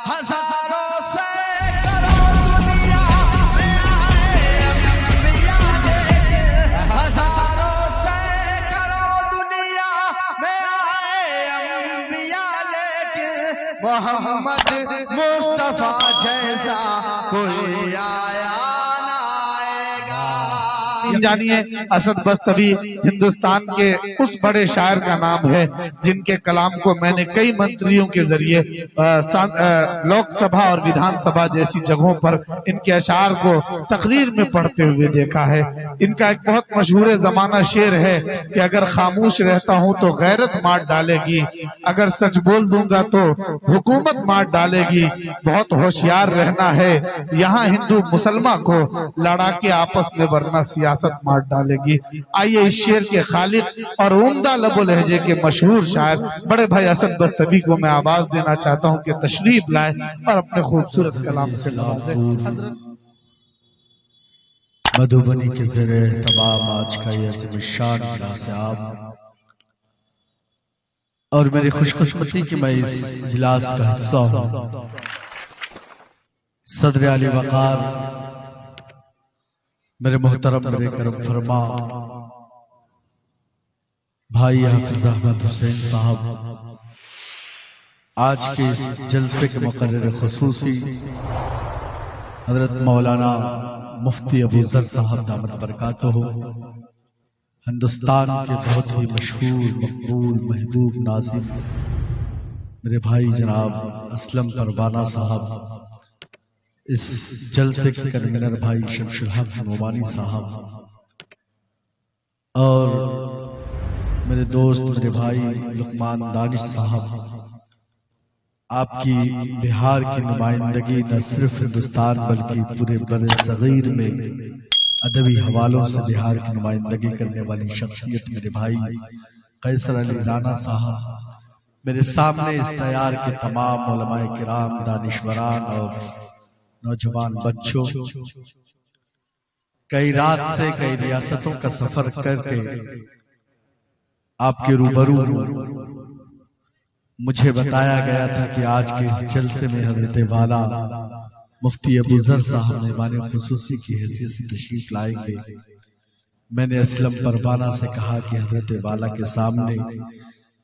हजारों सैकड़ों दुनिया में आए अंबिया लेके, हजारों सैकड़ों दुनिया में आए अंबिया लेके, मोहम्मद मुस्तफा जैसा कोई आया ना आएगा। जानिए असद बस्तवी हिंदुस्तान के उस बड़े शायर का नाम है जिनके कलाम को मैंने कई मंत्रियों के जरिए लोकसभा और विधानसभा जैसी जगहों पर इनके अशार को तकरीर में पढ़ते हुए देखा है। इनका एक बहुत मशहूर जमाना शेर है कि अगर खामोश रहता हूं तो गैरत मार डालेगी, अगर सच बोल दूंगा तो हुकूमत मार डालेगी, बहुत होशियार रहना है, यहाँ हिंदू मुसलमान को लड़ा के आपस में वरना सियासत मार डालेगी। आइए इस शेर के खालिक और उम्दा लबो लहजे के मशहूर शायर बड़े भाई असद बस्तवी को मैं आवाज देना चाहता हूं कि तशरीफ लाए और अपने खूबसूरत कलाम से नवाजे। मधुबनी के ज़रे तमाम आज का ये अज़ीम-उश-शान इजलास आप और मेरी खुशकिस्मती कि मैं इस इजलास का हिस्सा हूँ। सदर आली वक़ार मेरे मोहतरम मेरे करम फरमा भाई हाफिज अहमद हुसैन साहब आज के इस जलसे के मुकर्रर खुसूसी हजरत मौलाना मुफ्ती अबू ज़र साहब दामत बरकातहू हिंदुस्तान के बहुत ही मशहूर मकबूल महबूब नाज़िम मेरे भाई जनाब असलम परवाना साहब, इस जलसे के कन्वीनर भाई शमशुल हक नोमानी साहब और मेरे दोस्त मेरे भाई लुकमान दानिश साहब, आपकी बिहार की नुमाइंदगी न सिर्फ हिंदुस्तान बल्कि पूरे बरे सगीर में अदबी हवालों से बिहार की नुमाइंदगी करने वाली शख्सियत मेरे भाई कैसर अली राना साहब, मेरे सामने इस तैयार के तमाम उलमाए किराम दानिशवरान और नौजवान बच्चों, कई रात से कई रियासतों का सफर करके आपके रूबरू मुझे बताया गया था कि आज के इस जलसे में हजरत वाला मुफ्ती अबू ज़र साहब मेहमान खुसूसी की हैसियत से तशरीफ लाएंगे। मैंने असलम परवाना से कहा कि हजरत वाला के सामने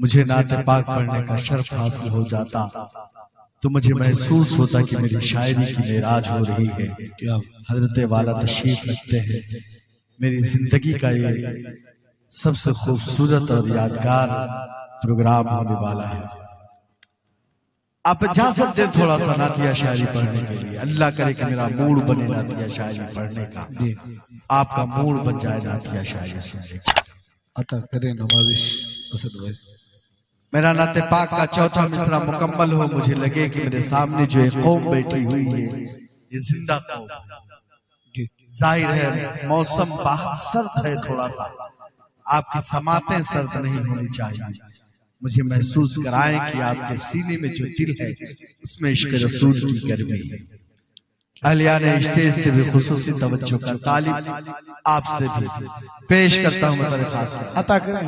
मुझे नाते पाक पढ़ने का शर्फ हासिल हो जाता तो मुझे महसूस होता कि मेरी शायरी की मेराज हो रही है। हजरत वाला तशरीफ रखते हैं, मेरी जिंदगी का ये सबसे खूबसूरत और यादगार प्रोग्राम होने वाला है। आप जा सकते हैं थोड़ा सा नातिया शायरी पढ़ने के लिए, अल्लाह करे कि मेरा मूड बने नातिया शायरी पढ़ने का, आपका मूड बन जाए नातिया शायरी सुनने का। अता करें नवाजिश असद भाई। मेरा नाते पाक का चौथा मिसरा मुकम्मल हो, मुझे लगे कि मेरे सामने जो एक कौम बैठी हुई है ये जिंदा कौम। जाहिर है मौसम बाहर सर्द है, थोड़ा सा आपकी समातें सर्द नहीं होनी चाहिए। मुझे महसूस कराएं कि आपके सीने में जो दिल है उसमें इश्क रसूल की गर्मी है। अहलियाने स्टेज से भी खुसूसी तवज्जो का तालिब आपसे भी पेश करता हूँ। मैं खास अता करें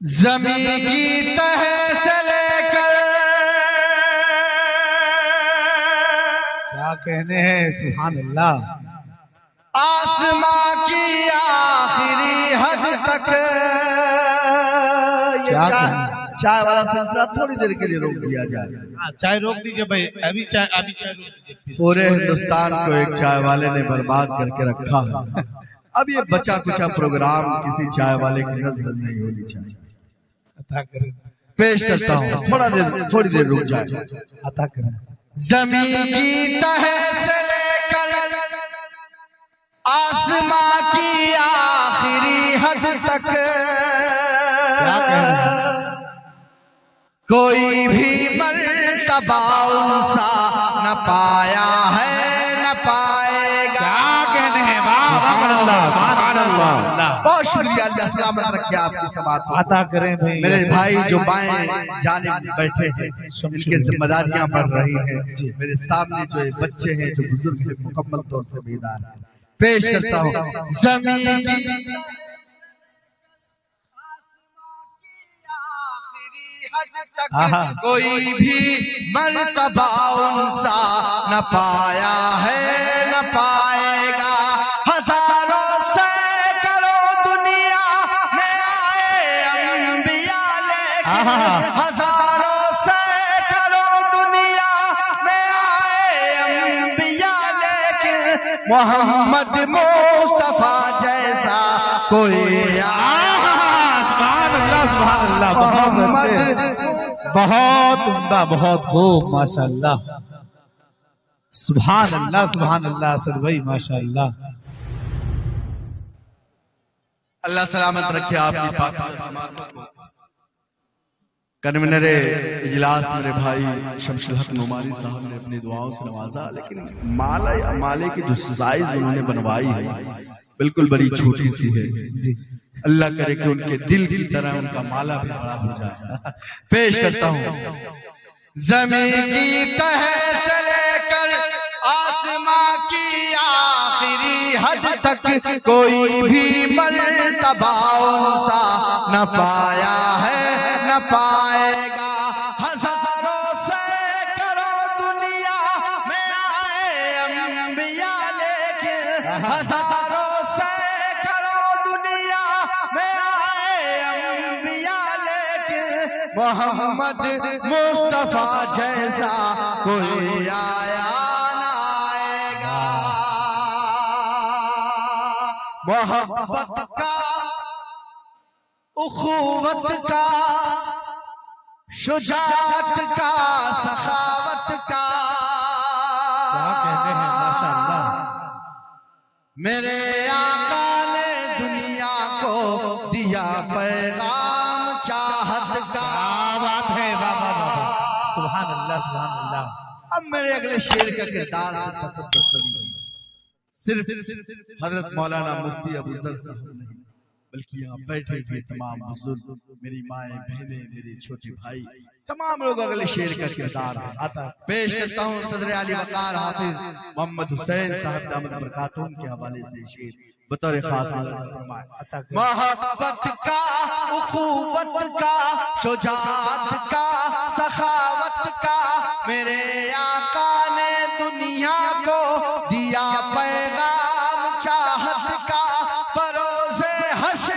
ज़मीं की तह से लेकर क्या कहने हैं, सुभान अल्लाह, आसमां की आखिरी हद तक। ये चाय वाला सिलसिला थोड़ी देर के लिए रोक दिया जाए। चाय रोक दीजिए भाई, अभी चाय रोक दीजिए। पूरे हिंदुस्तान को एक चाय वाले ने बर्बाद करके रखा है। अब ये बचा कुचा प्रोग्राम किसी चाय वाले की नजर नहीं होनी चाहिए। पेश करता हूँ, थोड़ी देर रुक जाए। अता करें। ज़मीं की तह से लेकर आसमां की आखिरी हद तक कोई भी मर्तबा उनसा न पाया है न पाएगा। क्या कहने हैं, बहुत शुक्रिया, अल्लाह सलामत रखे आपकी समात को। अता करें भाई। मेरे भाई जो बाएं जानिब बैठे हैं इनके जिम्मेदारियां बढ़ रही हैं। मेरे सामने जो बच्चे हैं जो बुजुर्ग हैं मुकम्मल तौर से बेदार हैं। पेश करता हूँ ज़मीन कोई भी मर्तबा उनसा न पाया है न पाएगा। हजारों सैकड़ों दुनिया में आए अंबिया लेकिन हजारों सैकड़ों दुनिया में आए अंबिया लेकिन मोहम्मद मुस्तफा जैसा कोई बहुत उम्दा, बहुत खूब, माशाअल्लाह, सुभान अल्लाह, सुभान अल्लाह। असद भाई माशाअल्लाह। अल्लाह सलामत रखे आपकी पाक समात को। कन्वीनर इजलास मेरे भाई शमशुल हक नुमानी साहब ने अपनी दुआओं से नवाजा, लेकिन माले की जो साइज उन्होंने बनवाई है बिल्कुल बड़ी छोटी सी है। अल्लाह करे कि उनके दिल की तरह उनका माला भी बड़ा हो जाए। पेश करता हूँ। ज़मीन की तह से लेकर आसमां की आखिरी हद तक कोई भी मर्तबा उनसा न पाया है न पाएगा। हजारों सैकड़ों दुनिया में आए अंबिया लेकिन हजारों मोहम्मद मुस्तफा जैसा कोई आया ना आएगा। मोहब्बत का, उखुवत का, शुजाअत का, सखावत का, क्या कहते हैं माशाअल्लाह। मेरे आका ने दुनिया को दिया पैगाम चाहत का। सुभान अल्लाह, सुभान अल्लाह। अब मेरे अगले शेर का किरदार सिर्फ हजरत मौलाना मुफ्ती अबू जर साहब नहीं, बल्कि यहाँ बैठे हुए तमाम बुजुर्ग, मेरी माएं बहनें, मेरे छोटे भाई, तमाम लोग अगले शेर का किरदार आता पेश करता हूँ। सदर आली वकार हाफिज मोहम्मद हुसैन साहब दामद बरकातुहूम के हवाले से शेर बतौर खास फरमाए। मोहब्बत का, उखुवत का, शुजाअत का, सखावत का, मेरे आका ने दुनिया को दिया पैगाम चाहत का। परोसे हश्र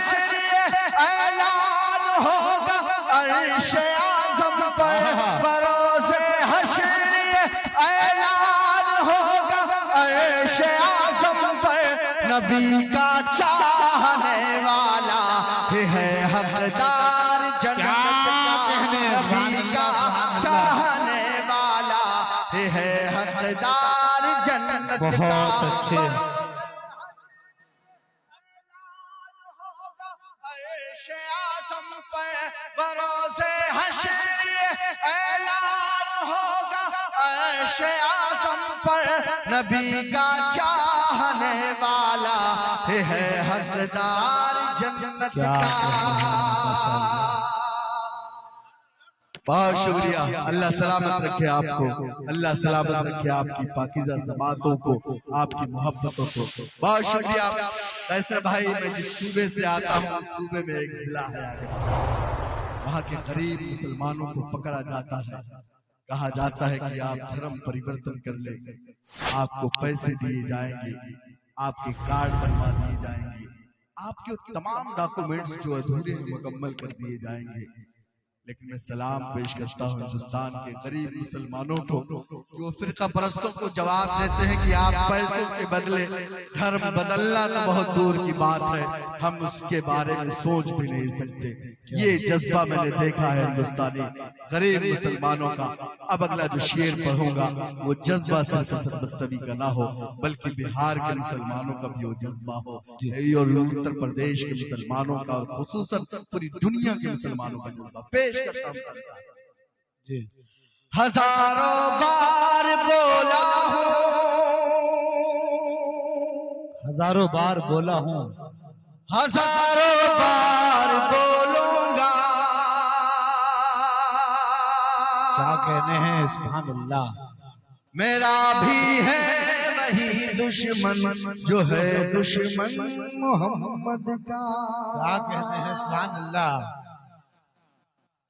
ऐलान होगा अर्श आज़म पर, परोसे हश्र ऐलान होगा अर्श आज़म पर। नबी का चाहने वाला है हकदार जन्नत का, नबी का चाहने वाला है हकदार जन्नत का। बहुत अच्छे। भरोसे हश्र ऐलान होगा अर्श आज़म पर। नबी का चाहने वाला है हकदार जन्नत का। बहुत शुक्रिया। अल्लाह सलामत रखे आपको, अल्लाह सलामत रखे आपकी पाकीज़ा ज़बातों को, आपकी मोहब्बतों को। बहुत शुक्रिया। कैसर भाई, मैं जिस सूबे से आता हूँ उस सूबे में एक जिला है आगे, वहाँ के गरीब मुसलमानों को पकड़ा जाता है। कहा जाता है कि आप धर्म परिवर्तन कर ले, आपको पैसे दिए जाएंगे, आपके कार्ड बनवा दिए जाएंगे, आपके तमाम डॉक्यूमेंट्स जो अधूरे हैं मुकम्मल कर दिए जाएंगे। लेकिन मैं सलाम पेश करता हूँ हिंदुस्तान के गरीब मुसलमानों को, जो फिरका परस्तों को जवाब देते हैं कि आप पैसों के बदले धर्म बदलना तो बहुत दूर की बात है, हम उसके बारे में सोच भी नहीं सकते। ये जज्बा मैंने देखा है हिंदुस्तानी गरीब मुसलमानों का। अब अगला जो शेर पढ़ूंगा वो जज्बा सिर्फ सरबस्तवी का ना हो, बल्कि बिहार के मुसलमानों का भी वो जज्बा हो, और उत्तर प्रदेश के मुसलमानों का, और खुसूसन पूरी दुनिया के मुसलमानों का जज्बा पेश करता हूं। जी। हजारों बार बोला हूं, हजारों बार बोला हूं, हजारों बार बोलूंगा। क्या कहने हैं, सुभान अल्लाह। मेरा भी है वही दुश्मन जो है दुश्मन मोहम्मद का। क्या कहने हैं, सुभान अल्लाह।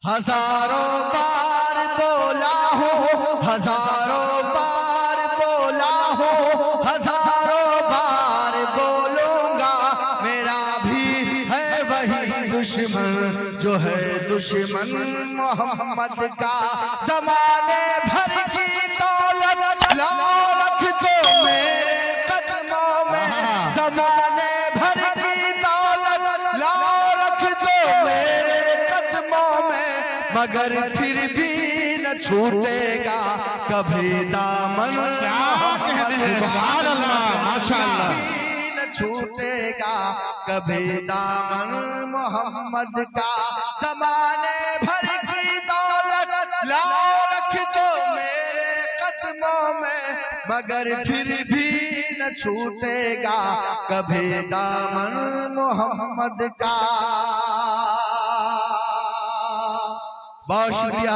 हजारों बार बोला हूँ, हजारों बार बोला हूँ, हजारों बार बोलूंगा। मेरा भी है वही दुश्मन जो है दुश्मन मोहम्मद का। जमाने भर की दौलत लाओ रख दो मेरे कदमों में, जमाने भर की दौलत लाओ रख दो मेरे कदमों में, मगर फिर भी न छूटेगा कभी दामन मोहम्मद का। माशाअल्लाह। न छूटेगा कभी दामन मोहम्मद का। जमाने भर की दौलत लाओ रख दो मेरे कदमों में, मगर फिर भी न छूटेगा कभी दामन मोहम्मद का। बहुत शुक्रिया।